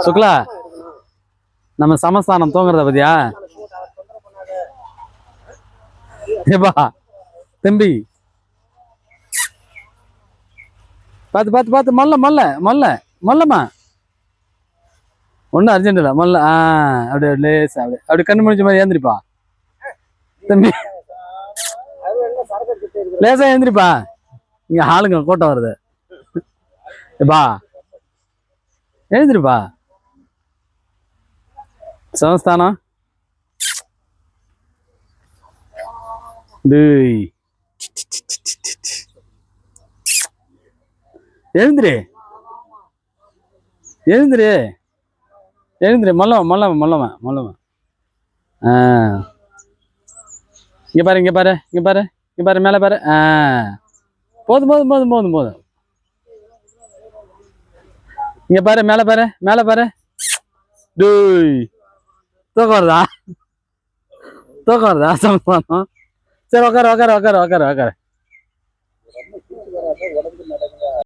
சுக்லா, நம்ம சமஸ்தானம் தூங்குறத பத்தியா? ஏப்பா தம்பி, பார்த்து பார்த்து பார்த்து, மல்ல மல்ல மல்ல மல்லம்மா, ஒன்றும் அர்ஜென்ட் இல்லை, மல்ல. அப்படியே லேசா அப்படியே அப்படி கண்ணு முடிச்ச மாதிரி ஏந்திரிப்பா தம்பி, லேசா ஏந்திரிப்பா. இங்க ஆளுங்க கூட்டம் வருது. ஏப்பா எழுந்திருப்பா. சமஸ்தானம் எழுந்திரு, எழுந்திரு, எழுந்திரு. மல்லவன் மல்லவன் மல்லவன் மல்லவன். இங்க பாரு, இங்க பாரு, இங்க பாரு, இங்க பாரு, மேல பாரு. போதும் போதும் போதும் போதும் போதும். இங்க பாரு, மேல பாரு, மேல பாரு. தூக்கம் வருதா? தூக்கம் வருதா? சமஸ்தானம். சரி, உக்கார உக்கார உக்கார உக்கார உக்கார.